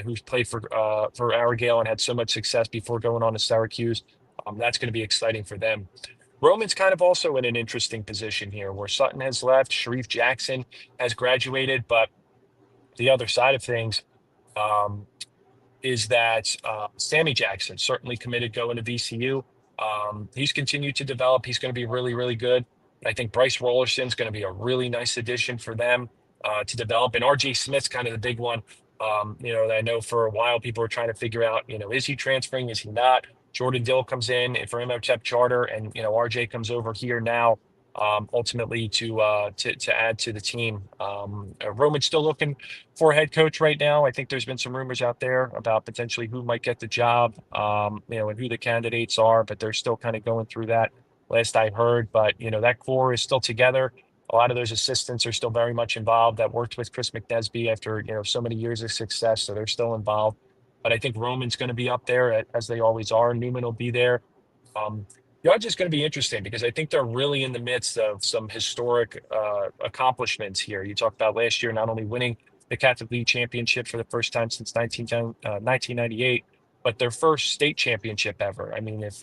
who's played for Arrowgale and had so much success before going on to Syracuse. That's going to be exciting for them. Roman's kind of also in an interesting position here, where Sutton has left, Sharif Jackson has graduated, but the other side of things is that Sammy Jackson certainly committed going to VCU. He's continued to develop. He's going to be really, really good. I think Bryce Rollerson's going to be a really nice addition for them to develop. And RJ Smith's kind of the big one. I know for a while people were trying to figure out, is he transferring? Is he not? Jordan Dill comes in for MHF charter, and RJ comes over here now. Ultimately to add to the team. Roman's still looking for a head coach right now. I think there's been some rumors out there about potentially who might get the job, and who the candidates are, but they're still kind of going through that last I heard. But, that core is still together. A lot of those assistants are still very much involved that worked with Chris McNesby after, so many years of success. So they're still involved. But I think Roman's going to be up there as they always are. Newman will be there. Judge is going to be interesting because I think they're really in the midst of some historic accomplishments here. You talked about last year not only winning the Catholic League championship for the first time since 1998, but their first state championship ever. I mean, if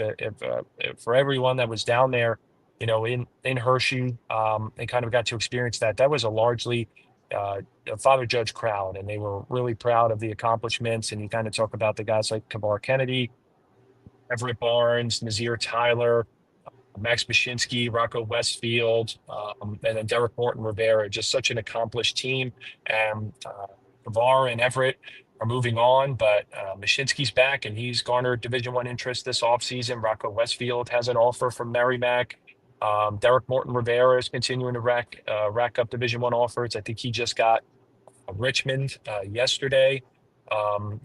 for everyone that was down there, in Hershey, and kind of got to experience that was a largely a Father Judge crowd, and they were really proud of the accomplishments. And you kind of talk about the guys like Kavar Kennedy, Everett Barnes, Nazir Tyler, Max Mashinsky, Rocco Westfield, and then Derek Morton Rivera, just such an accomplished team. And Kavar and Everett are moving on, but Mashinsky's back, and he's garnered Division I interest this offseason. Rocco Westfield has an offer from Merrimack. Derek Morton Rivera is continuing to rack up Division I offers. I think he just got Richmond yesterday.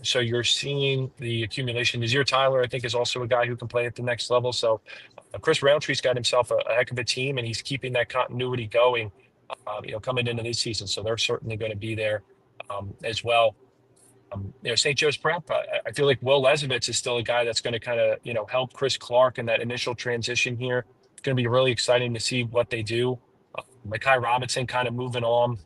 So you're seeing the accumulation. Nazir Tyler, I think, is also a guy who can play at the next level. So Chris Roundtree's got himself a heck of a team, and he's keeping that continuity going coming into this season. So they're certainly going to be there as well. St. Joe's Prep, I feel like Will Lesovitz is still a guy that's going to kind of, help Chris Clark in that initial transition here. It's going to be really exciting to see what they do. Mekhi Robinson kind of moving on.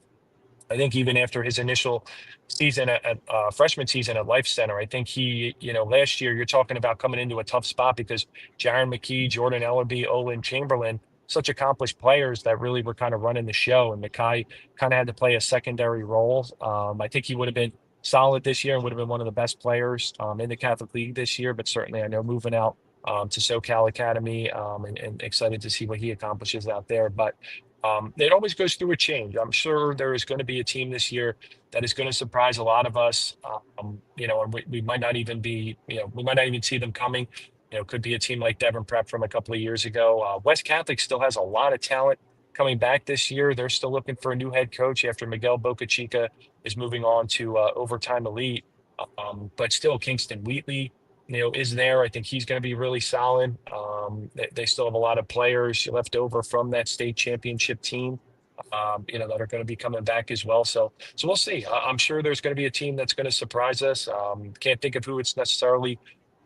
I think even after his initial season at freshman season at Life Center, I think he, last year you're talking about coming into a tough spot because Jaron McKee, Jordan Ellerby, Olin Chamberlain, such accomplished players that really were kind of running the show. And Mekhi kind of had to play a secondary role. I think he would have been solid this year and would have been one of the best players in the Catholic League this year. But certainly I know moving out to SoCal Academy and excited to see what he accomplishes out there. But it always goes through a change. I'm sure there is going to be a team this year that is going to surprise a lot of us. And we might not even be, we might not even see them coming. Could be a team like Devon Prep from a couple of years ago. West Catholic still has a lot of talent coming back this year. They're still looking for a new head coach after Miguel Bocachica is moving on to Overtime Elite. But still, Kingston Wheatley, is there. I think he's going to be really solid. They still have a lot of players left over from that state championship team, that are going to be coming back as well. So we'll see. I'm sure there's going to be a team that's going to surprise us. Can't think of who it's necessarily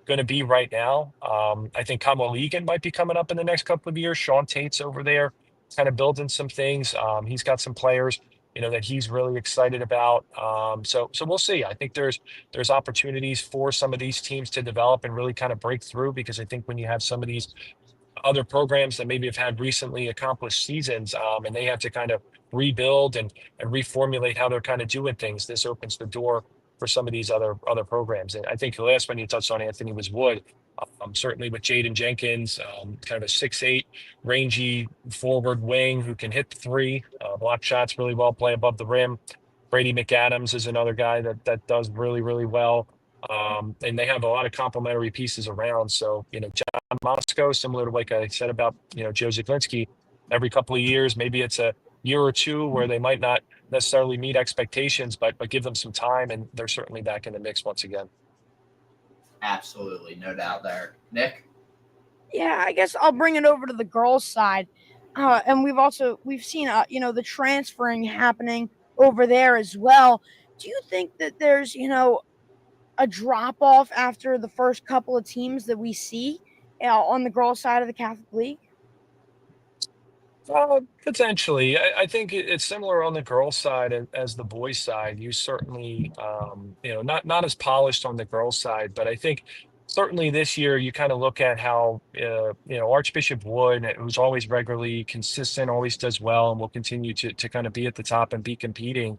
going to be right now. I think Kamala Egan might be coming up in the next couple of years. Sean Tate's over there kind of building some things. He's got some players, that he's really excited about. So we'll see. I think there's opportunities for some of these teams to develop and really kind of break through, because I think when you have some of these other programs that maybe have had recently accomplished seasons and they have to kind of rebuild and reformulate how they're kind of doing things, this opens the door for some of these other programs. And I think the last one you touched on, Anthony, was Wood. Certainly with Jaden Jenkins, kind of a 6'8", rangy forward wing who can hit the three, block shots really well, play above the rim. Brady McAdams is another guy that does really, really well. And they have a lot of complementary pieces around. So, John Moscow, similar to like I said about, Joe Zaglinski, every couple of years, maybe it's a year or two where they might not necessarily meet expectations, but give them some time and they're certainly back in the mix once again. Absolutely, no doubt there. Nick? Yeah, I guess I'll bring it over to the girls' side. And we've seen, the transferring happening over there as well. Do you think that there's, a drop off after the first couple of teams that we see on the girls' side of the Catholic League? Potentially. I think it's similar on the girls' side as the boys' side. You certainly, not as polished on the girls' side, but I think certainly this year you kind of look at how, Archbishop Wood, who's always regularly consistent, always does well, and will continue to kind of be at the top and be competing.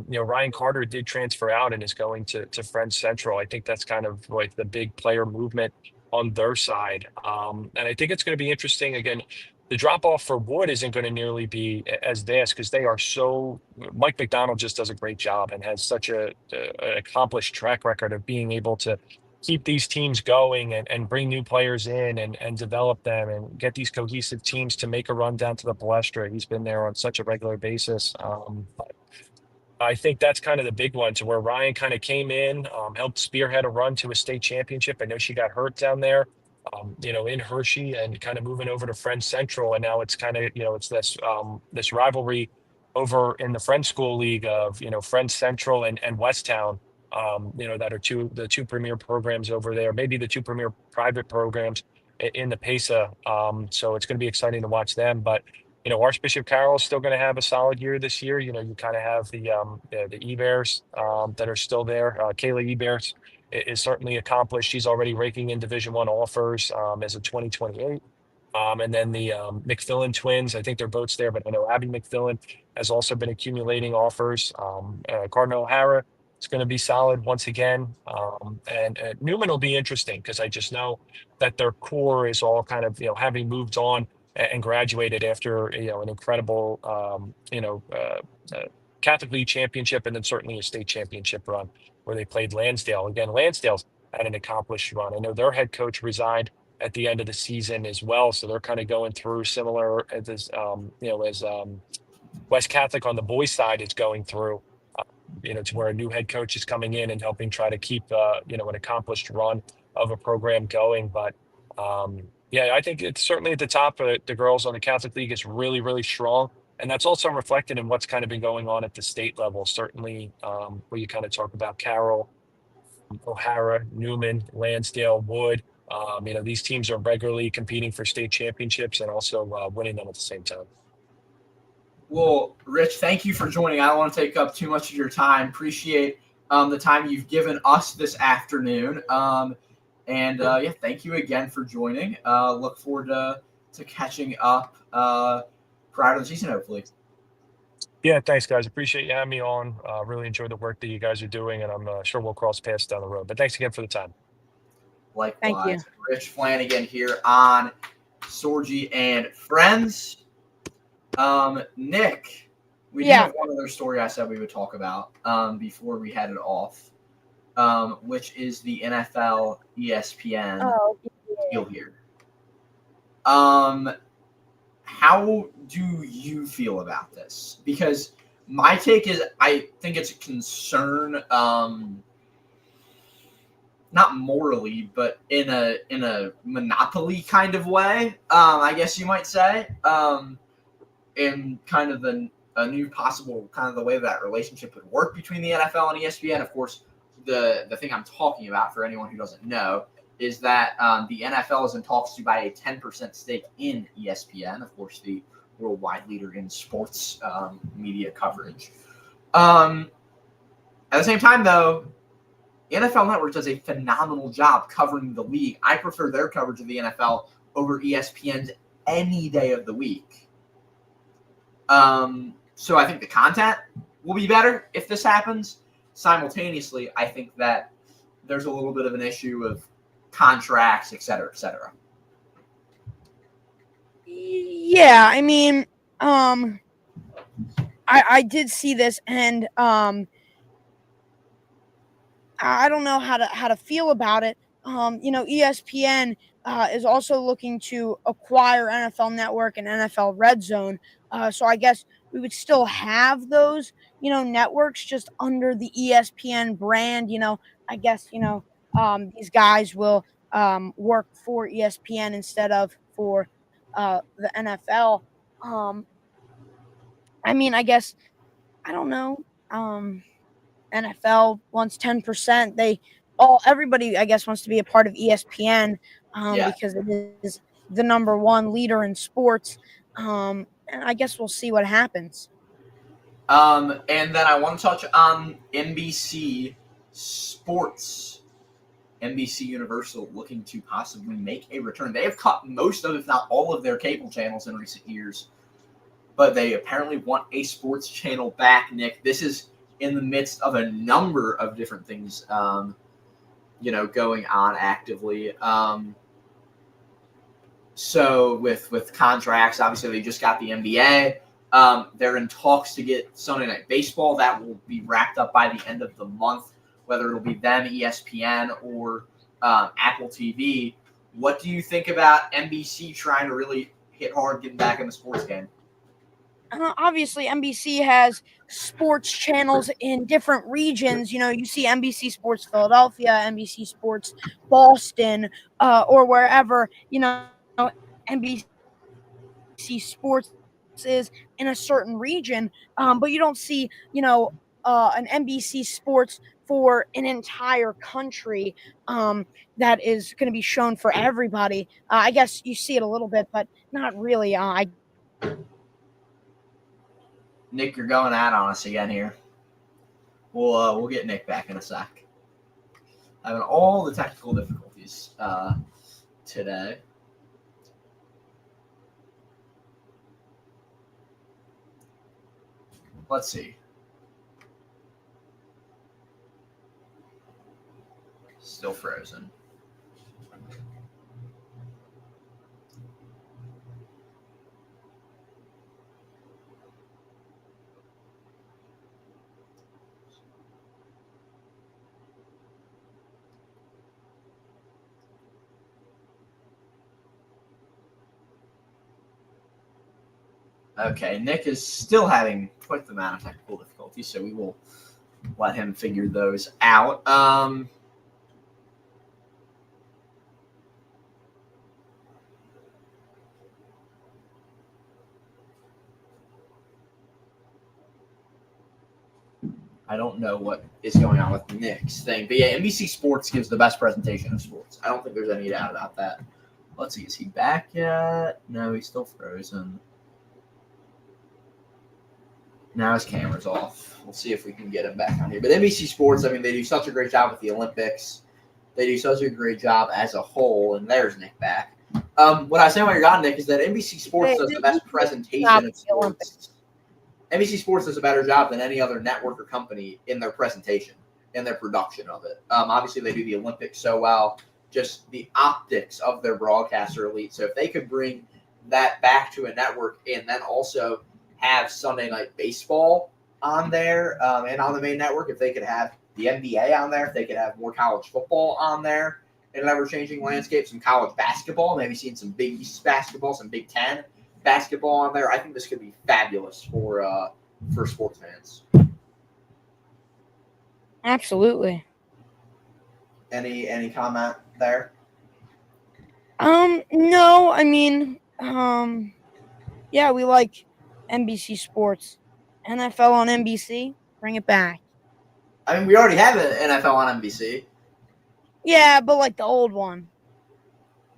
Ryan Carter did transfer out and is going to Friends Central. I think that's kind of like the big player movement on their side. And I think it's going to be interesting. Again, the drop off for Wood isn't going to nearly be as this because they are so. Mike McDonald just does a great job and has such an accomplished track record of being able to keep these teams going and bring new players in and develop them and get these cohesive teams to make a run down to the Palestra. He's been there on such a regular basis. I think that's kind of the big one, to where Ryan kind of came in, helped spearhead a run to a state championship. I know she got hurt down there, in Hershey, and kind of moving over to Friends Central. And now it's kind of, it's this rivalry over in the Friends School League of, Friends Central and Westtown, that are the two premier programs over there, maybe the two premier private programs in the PESA. So it's going to be exciting to watch them. But Archbishop Carroll is still going to have a solid year this year. You kind of have the Ebears that are still there. Kayla Ebears is certainly accomplished. She's already raking in Division I offers as of 2028. And then the McFillin twins, I think they're both there, but I know Abby McFillin has also been accumulating offers. Cardinal O'Hara is going to be solid once again. And Newman will be interesting because I just know that their core is all kind of, having moved on and graduated after, an incredible, Catholic League championship, and then certainly a state championship run where they played Lansdale. Again, Lansdale's had an accomplished run. I know their head coach resigned at the end of the season as well. So they're kind of going through similar as West Catholic on the boys side is going through, to where a new head coach is coming in and helping try to keep, an accomplished run of a program going. But, I think it's certainly at the top. The girls on the Catholic League is really, really strong. And that's also reflected in what's kind of been going on at the state level, certainly where you kind of talk about Carroll, O'Hara, Newman, Lansdale, Wood. These teams are regularly competing for state championships and also winning them at the same time. Well, Rich, thank you for joining. I don't want to take up too much of your time. Appreciate the time you've given us this afternoon. Thank you again for joining. Look forward to catching up prior to the season, hopefully. Yeah, thanks, guys. Appreciate you having me on. Really enjoy the work that you guys are doing, and I'm sure we'll cross paths down the road. But thanks again for the time. Likewise. Thank you. Rich Flanagan here on Sorgi and Friends. Nick, we do have one other story I said we would talk about before we headed off, which is the NFL ESPN deal here. How do you feel about this? Because my take is I think it's a concern, not morally, but in a monopoly kind of way, I guess you might say. In kind of a new possible kind of the way that relationship would work between the NFL and ESPN. Of course, the thing I'm talking about, for anyone who doesn't know, is that the NFL is in talks to buy a 10% stake in ESPN, of course, the worldwide leader in sports media coverage. At the same time, though, the NFL Network does a phenomenal job covering the league. I prefer their coverage of the NFL over ESPN's any day of the week. So I think the content will be better if this happens. Simultaneously, I think that there's a little bit of an issue of contracts, et cetera, et cetera. Yeah, I mean, I did see this, and I don't know how to feel about it. ESPN is also looking to acquire NFL Network and NFL Red Zone. So I guess we would still have those, networks just under the ESPN brand. I guess these guys will work for ESPN instead of for the NFL. I mean, I guess I don't know. NFL wants 10%. Everybody, I guess, wants to be a part of ESPN because it is the number one leader in sports. And I guess we'll see what happens. And then I want to touch on NBC Sports. NBC Universal looking to possibly make a return. They have cut most of, if not all of their cable channels in recent years, but they apparently want a sports channel back, Nick. This is in the midst of a number of different things, going on actively. So with contracts, obviously they just got the NBA. They're in talks to get Sunday Night Baseball. That will be wrapped up by the end of the month, whether it'll be them, ESPN, or Apple TV. What do you think about NBC trying to really hit hard, getting back in the sports game? Obviously, NBC has sports channels in different regions. You see NBC Sports Philadelphia, NBC Sports Boston, or wherever, NBC Sports is in a certain region. But you don't see, an NBC Sports for an entire country that is going to be shown for everybody. I guess you see it a little bit, but not really. Nick, you're going out on us again here. We'll get Nick back in a sec. Having all the technical difficulties today. Let's see. Still frozen. Okay, Nick is still having quite the amount of technical difficulties, so we will let him figure those out. I don't know what is going on with Nick's thing. But yeah, NBC Sports gives the best presentation of sports. I don't think there's any doubt about that. Let's see, is he back yet? No, he's still frozen. Now his camera's off. We'll see if we can get him back on here. But NBC Sports, I mean, they do such a great job with the Olympics. They do such a great job as a whole. And there's Nick back. What I was saying while you're gone, Nick, is that NBC Sports does the best presentation of sports. NBC Sports does a better job than any other network or company in their presentation, in their production of it. Obviously, they do the Olympics so well. Just the optics of their broadcasts are elite. So if they could bring that back to a network and then also have Sunday Night Baseball on there and on the main network, if they could have the NBA on there, if they could have more college football on there in an ever-changing landscape, some college basketball, maybe seeing some Big East basketball, some Big Ten basketball on there, I think this could be fabulous for sports fans. Absolutely. Any comment there? No, I mean, yeah, we like NBC Sports. NFL on NBC, bring it back. I mean, we already have an NFL on NBC. Yeah, but like the old one.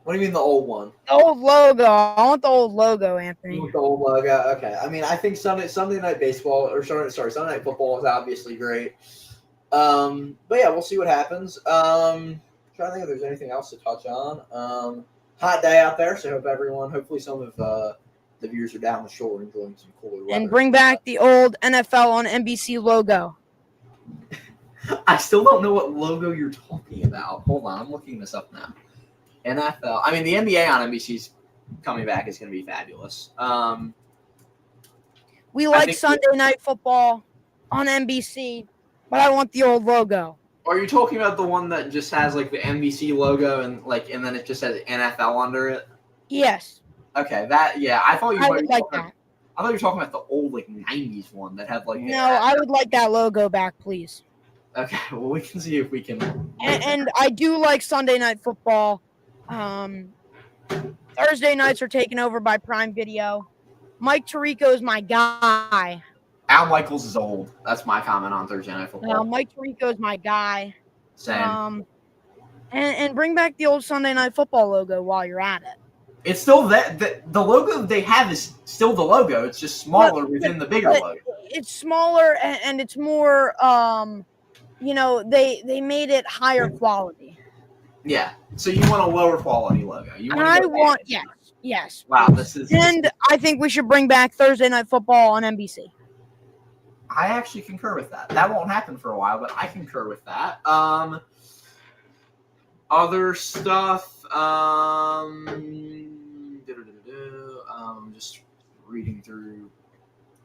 What do you mean the old one? The old logo. I want the old logo, Anthony. The old logo. Okay. I mean, I think Sunday Night Baseball or Sunday Night Football is obviously great. But yeah, we'll see what happens. Trying to think if there's anything else to touch on. Hot day out there, so hopefully some of the viewers are down the shore enjoying some cooler weather. And bring back the old NFL on NBC logo. I still don't know what logo you're talking about. Hold on, I'm looking this up now. NFL. I mean, the NBA on NBC's coming back is going to be fabulous. We like Sunday Night Football on NBC, but I want the old logo. Are you talking about the one that just has like the NBC logo and then it just says NFL under it? Yes. Okay, I thought you would like that. I thought you were talking about the old like '90s one that had like. No, I would like that logo back, please. Okay, well we can see if we can. And I do like Sunday Night Football. Thursday nights are taken over by Prime Video. Mike Tirico is my guy. Al Michaels is old. That's my comment on Thursday Night Football. Mike Tirico is my guy. Same. And bring back the old Sunday Night Football logo while you're at it. It's still that the logo they have is still the logo. It's just smaller within the bigger logo. It's smaller and it's more. They made it higher quality. Yeah. So you want a lower quality logo? Yes. Wow, this is. And I think we should bring back Thursday Night Football on NBC. I actually concur with that. That won't happen for a while, but I concur with that. Other stuff. Just reading through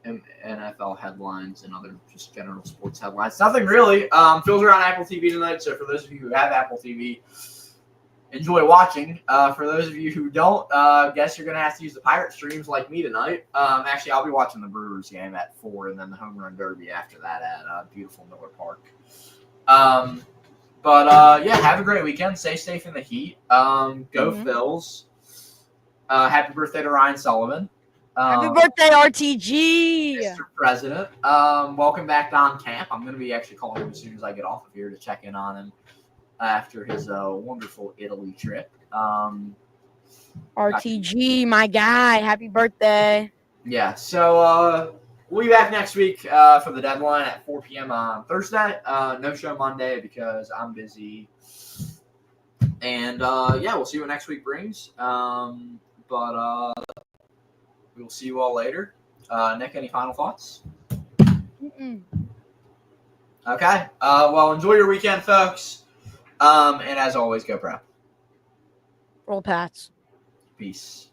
NFL headlines and other just general sports headlines. Nothing really. Phil's are on Apple TV tonight, so for those of you who have Apple TV, enjoy watching. For those of you who don't, guess you're going to have to use the pirate streams like me tonight. Actually, I'll be watching the Brewers game at 4 and then the Home Run Derby after that at beautiful Miller Park. But have a great weekend. Stay safe in the heat. Go Phils. Happy birthday to Ryan Sullivan. Happy birthday, RTG. Mr. President. Welcome back to On Camp. I'm going to be actually calling him as soon as I get off of here to check in on him after his wonderful Italy trip. RTG, my guy. Happy birthday. Yeah, so we'll be back next week for the deadline at 4 p.m. on Thursday. No show Monday because I'm busy. And, we'll see what next week brings. But we'll see you all later. Nick, any final thoughts? Mm-mm. Okay. Well, enjoy your weekend, folks. And as always, go Pro. Roll Pats. Peace.